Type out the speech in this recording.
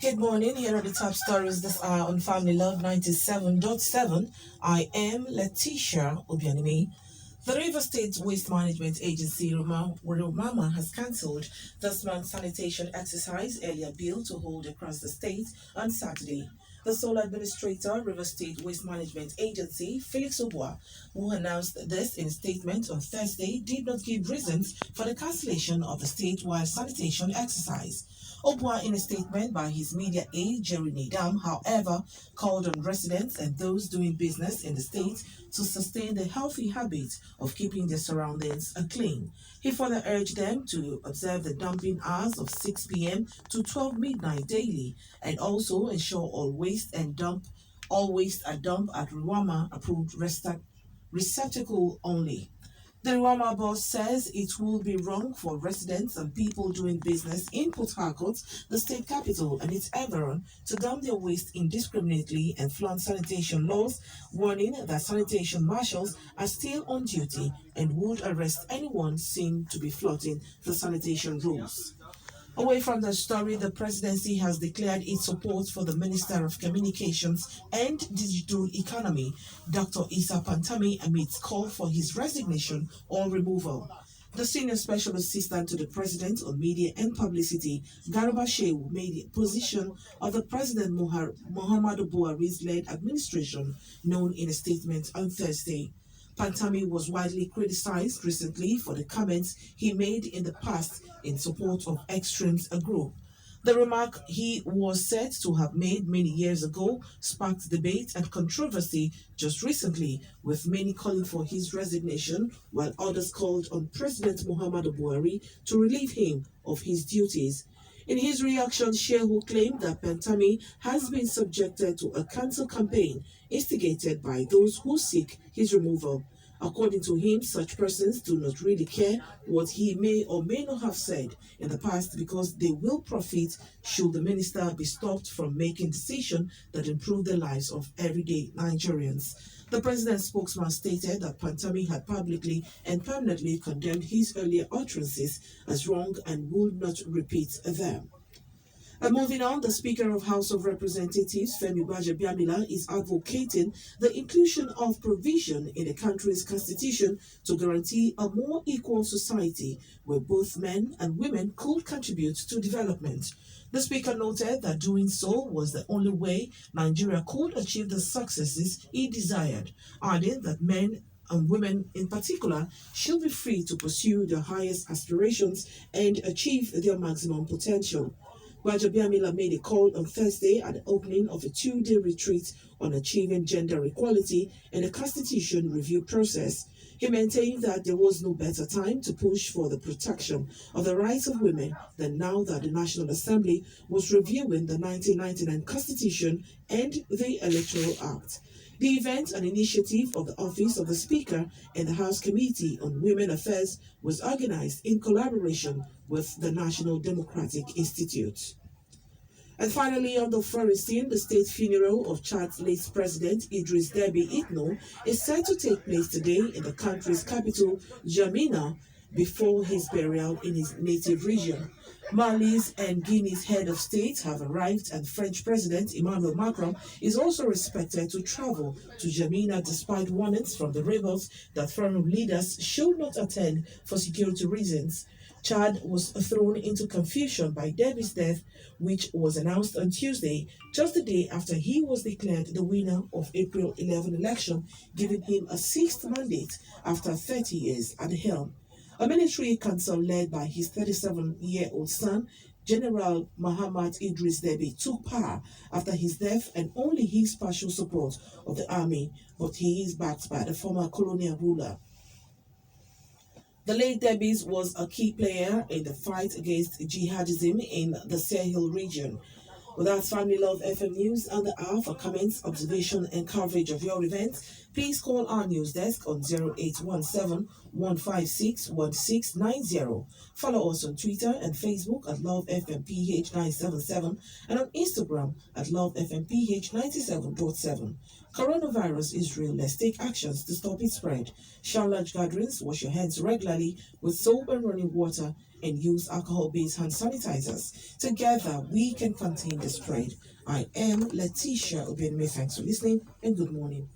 Good morning. Here are the top stories this hour on Family Love 97.7. I am Letitia Obianimi. The River State Waste Management Agency, Roma, has cancelled this month's sanitation exercise earlier billed to hold across the state on Saturday. The sole administrator, River State Waste Management Agency, Felix Obua, who announced this in a statement on Thursday, did not give reasons for the cancellation of the statewide sanitation exercise. Obua, in a statement by his media aide, Jerry Nadam, however, called on residents and those doing business in the state to sustain the healthy habit of keeping their surroundings clean. He further urged them to observe the dumping hours of 6 p.m. to 12 midnight daily and also ensure all waste are dumped at Ruama approved receptacle only. The Ruama boss says it will be wrong for residents and people doing business in Port Harcourt, the state capital, and its environ to dump their waste indiscriminately and flaunt sanitation laws, warning that sanitation marshals are still on duty and would arrest anyone seen to be flouting the sanitation rules. Away from the story, the presidency has declared its support for the Minister of Communications and Digital Economy, Dr. Isa Pantami, amidst call for his resignation or removal. The senior special assistant to the president on media and publicity, Garba Shehu, made the position of the President Muhammadu Buhari's led administration known in a statement on Thursday. Pantami was widely criticized recently for the comments he made in the past in support of extremes group. The remark he was said to have made many years ago sparked debate and controversy just recently, with many calling for his resignation, while others called on President Muhammadu Buhari to relieve him of his duties. In his reaction, Shehu claimed that Pantami has been subjected to a cancel campaign instigated by those who seek his removal. According to him, such persons do not really care what he may or may not have said in the past because they will profit should the minister be stopped from making decisions that improve the lives of everyday Nigerians. The president's spokesman stated that Pantami had publicly and permanently condemned his earlier utterances as wrong and would not repeat them. And moving on, the Speaker of House of Representatives, Femi Gbajabiamila, is advocating the inclusion of provision in the country's constitution to guarantee a more equal society where both men and women could contribute to development. The Speaker noted that doing so was the only way Nigeria could achieve the successes he desired, adding that men and women in particular should be free to pursue their highest aspirations and achieve their maximum potential. Gbajabiamila made a call on Thursday at the opening of a two-day retreat on achieving gender equality and the constitution review process. He maintained that there was no better time to push for the protection of the rights of women than now that the National Assembly was reviewing the 1999 Constitution and the Electoral Act. The event, an initiative of the Office of the Speaker and the House Committee on Women Affairs, was organized in collaboration with the National Democratic Institute. And finally, on the foreign scene, the state funeral of Chad's late president, Idris Deby Itno, is set to take place today in the country's capital, N'Djamena, before his burial in his native region. Mali's and Guinea's head of state have arrived, and French President Emmanuel Macron is also expected to travel to N'Djamena despite warnings from the rebels that foreign leaders should not attend for security reasons. Chad was thrown into confusion by Deby's death, which was announced on Tuesday, just the day after he was declared the winner of April 11 election, giving him a sixth mandate after 30 years at the helm. A military council led by his 37-year-old son, General Muhammad Idris Deby, took power after his death and only his partial support of the army, but he is backed by the former colonial ruler. The late Debys was a key player in the fight against jihadism in the Sahel region. With that, Family Love FM News and the hour. For comments, observation, and coverage of your events, please call our news desk on 0817-156-1690. Follow us on Twitter and Facebook at Love FM PH 977 and on Instagram at Love FM PH 97.7. Coronavirus is real. Let's take actions to stop its spread. Shall large gatherings, wash your hands regularly with soap and running water, and use alcohol-based hand sanitizers. Together, we can contain the spread. I am Letitia Obianime. Thanks for listening and good morning.